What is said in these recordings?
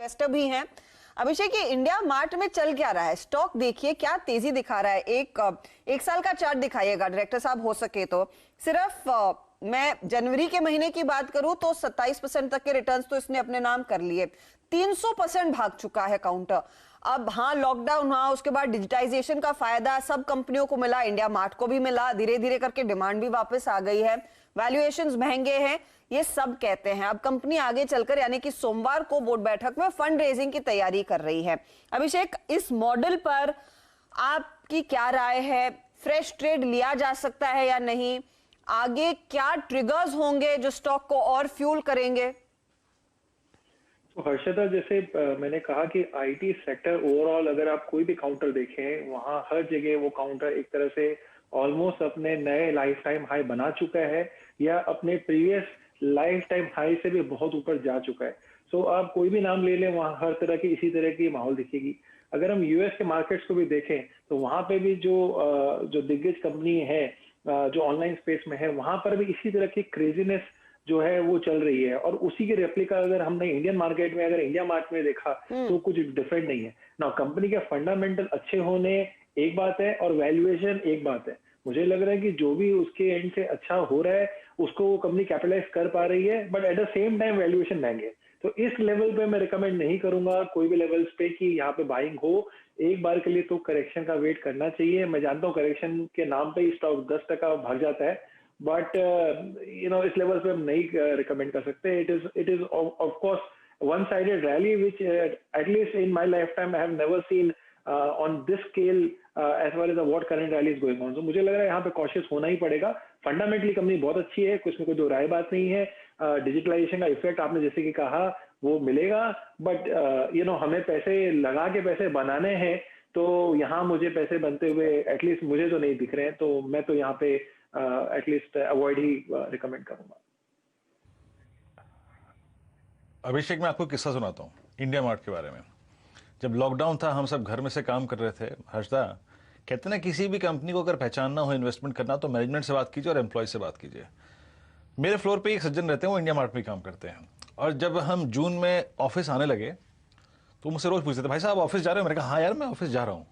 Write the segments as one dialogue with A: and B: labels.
A: Investor भी हैं। अभिषेक, ये इंडिया मार्ट में चल क्या रहा है? स्टॉक देखिए क्या तेजी दिखा रहा है। एक साल का चार्ट दिखाइएगा डायरेक्टर साहब हो सके तो। सिर्फ मैं जनवरी के महीने की बात करूं तो 27% तक के रिटर्न्स तो इसने अपने नाम कर लिए। 300% भाग चुका है काउंटर। अब हाँ, लॉकडाउन हुआ, उसके बाद डिजिटाइजेशन का फायदा सब कंपनियों को मिला, इंडिया मार्ट को भी मिला, धीरे धीरे करके डिमांड भी वापस आ गई है, वैल्यूएशंस महंगे हैं, ये सब कहते हैं। अब कंपनी आगे चलकर यानी कि सोमवार को बोर्ड बैठक में फंड रेजिंग की तैयारी कर रही है। अभिषेक, इस मॉडल पर आपकी क्या राय है? फ्रेश ट्रेड लिया जा सकता है या नहीं? आगे क्या ट्रिगर्स होंगे जो स्टॉक को और फ्यूल करेंगे?
B: तो हर्षदा, जैसे मैंने कहा कि आईटी सेक्टर ओवरऑल अगर आप कोई भी काउंटर देखें, वहां हर जगह वो काउंटर एक तरह से ऑलमोस्ट अपने नए लाइफ टाइम हाई बना चुका है या अपने प्रीवियस लाइफ टाइम हाई से भी बहुत ऊपर जा चुका है। सो आप कोई भी नाम ले लें, वहां हर तरह की इसी तरह की माहौल दिखेगी। अगर हम यूएस के मार्केट्स को भी देखें तो वहां पे भी जो दिग्गज कंपनी है जो ऑनलाइन स्पेस में है, वहां पर भी इसी तरह की क्रेजीनेस जो है वो चल रही है। और उसी की रेप्लिका अगर हमने इंडियन मार्केट में, अगर इंडिया मार्ट में देखा तो कुछ डिफरेंट नहीं है ना। कंपनी के फंडामेंटल अच्छे होने एक बात है और वैल्यूएशन एक बात है। मुझे लग रहा है कि जो भी उसके एंड से अच्छा हो रहा है उसको वो कंपनी कैपिटलाइज कर पा रही है, but at the same time valuation महंगे है। तो इस लेवल पे मैं रिकमेंड नहीं करूंगा कोई भी लेवल्स पे कि यहाँ पे बाइंग हो। एक बार के लिए तो करेक्शन का वेट करना चाहिए। मैं जानता हूँ करेक्शन के नाम पे ही स्टॉक 10% भाग जाता है, बट इस लेवल पे हम नहीं रिकमेंड कर सकते। It is of course one sided rally which at least in my lifetime I have never seen on this scale as far as what current rally is going on. So मुझे लग रहा है यहाँ पे cautious होना ही पड़ेगा। Fundamentally company बहुत अच्छी है, कुछ में कोई दो राय बात नहीं है। डिजिटलाइजेशन का इफेक्ट आपने जैसे कि कहा वो मिलेगा, बट हमें पैसे लगा के पैसे बनाने हैं, तो यहाँ मुझे पैसे बनते हुए एटलीस्ट मुझे तो नहीं दिख रहे हैं। तो मैं तो यहाँ पे एटलीस्ट अवॉइड ही रिकमेंड करूंगा।
C: अभिषेक, मैं आपको किस्सा सुनाता हूँ इंडिया मार्ट के बारे में। जब लॉकडाउन था, हम सब घर में से काम कर रहे थे। हर्षदा, कहते ना किसी भी कंपनी को अगर पहचानना हो, इन्वेस्टमेंट करना, तो मैनेजमेंट से बात कीजिए और एम्प्लॉय से बात कीजिए। मेरे फ्लोर पे एक सज्जन रहते हैं, वो इंडिया मार्ट में काम करते हैं। और जब हम जून में ऑफिस आने लगे तो मुझसे रोज पूछते थे, भाई साहब ऑफिस जा रहे हो? मैंने कहा हाँ यार मैं ऑफिस जा रहा हूँ।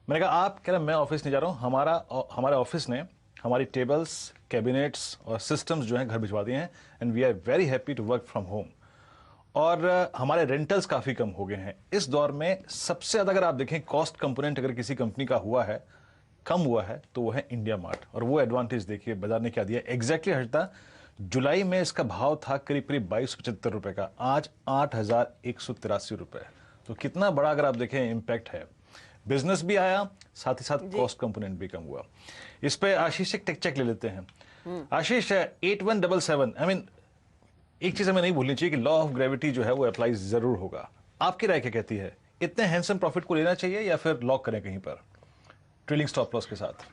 C: मैंने कहा आप? कह रहे मैं ऑफिस नहीं जा रहा हूँ, हमारे ऑफिस ने हमारी टेबल्स, कैबिनेट्स और सिस्टम्स जो हैं घर भिजवा दिए हैं, and we are very happy to work from home. और हमारे रेंटल्स काफ़ी कम हो गए हैं। इस दौर में सबसे ज़्यादा अगर आप देखें कॉस्ट कंपोनेंट अगर किसी कंपनी का हुआ है, कम हुआ है, तो वो है इंडिया मार्ट। और वो एडवांटेज देखिए बाजार ने क्या दिया एग्जैक्टली। हटता जुलाई में इसका भाव था करीब करीब 2275 रुपये का, आज 8183 रुपये। तो कितना बड़ा अगर आप देखें इम्पैक्ट है। बिजनेस भी आया, साथ ही साथ कॉस्ट कंपोनेंट भी कम हुआ। इस पे आशीष से टेक चेक ले लेते हैं। आशीष, 8177, आई मीन एक चीज हमें नहीं भूलनी चाहिए कि लॉ ऑफ ग्रेविटी जो है वो अप्लाई जरूर होगा। आपकी राय क्या कहती है? इतने हैंडसम प्रॉफिट को लेना चाहिए या फिर लॉक करें कहीं पर ट्रेलिंग स्टॉप लॉस के साथ?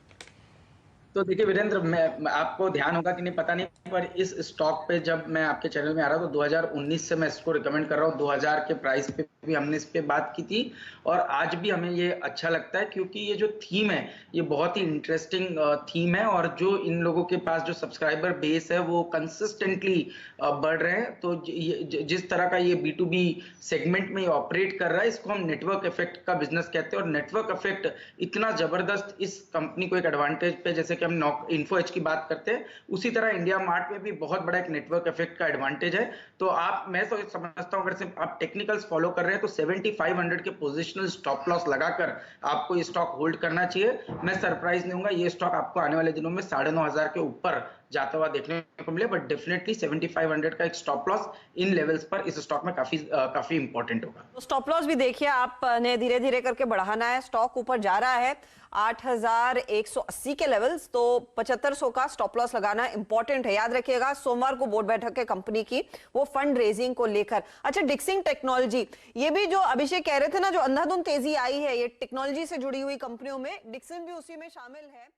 D: तो देखिए वीरेंद्र, मैं आपको ध्यान होगा कि नहीं पता नहीं, पर इस स्टॉक पे जब मैं आपके चैनल में आ रहा हूँ तो 2019 से मैं इसको रिकमेंड कर रहा हूँ। 2000 के प्राइस पे भी हमने इस पे बात की थी और आज भी हमें ये अच्छा लगता है, क्योंकि ये जो थीम है ये बहुत ही इंटरेस्टिंग थीम है। और जो इन लोगों के पास जो सब्सक्राइबर बेस है वो कंसिस्टेंटली बढ़ रहे हैं। तो जिस तरह का ये B2B सेगमेंट में ऑपरेट कर रहा है, इसको हम नेटवर्क इफेक्ट का बिजनेस कहते हैं। और नेटवर्क इफेक्ट इतना जबरदस्त इस कंपनी को एक एडवांटेज पे, जैसे हम इन्फो एज की बात करते हैं, उसी तरह इंडिया मार्ट में भी बहुत बड़ा एक नेटवर्क इफेक्ट का एडवांटेज है। तो मैं तो समझता हूं अगर सिर्फ आप टेक्निकल्स फॉलो कर रहे हैं तो 7500 के पोजिशनल स्टॉप लॉस लगाकर आपको ये स्टॉक होल्ड करना चाहिए। मैं सरप्राइज नहीं हूंगा ये स्टॉक आपको आने वाले दिनों में 9500 के ऊपर जाता हुआ देखने को मिले, बट डेफिनेटली 7500 का एक स्टॉप लॉस इन लेवल्स पर इस स्टॉक में काफी इंपॉर्टेंट होगा।
A: तो स्टॉप लॉस भी देखिए आपने धीरे धीरे करके बढ़ाना है। स्टॉक ऊपर जा रहा है 8180 के लेवल्स, तो 7500 का स्टॉप लॉस लगाना इंपॉर्टेंट है। याद रखिएगा सोमवार को बोर्ड बैठक है कंपनी की, वो फंड रेजिंग को लेकर। अच्छा, डिक्सिंग टेक्नोलॉजी, ये भी जो अभिषेक कह रहे थे ना, जो अंधाधुंध तेजी आई है ये टेक्नोलॉजी से जुड़ी हुई कंपनियों में, डिक्सन भी उसी में शामिल है।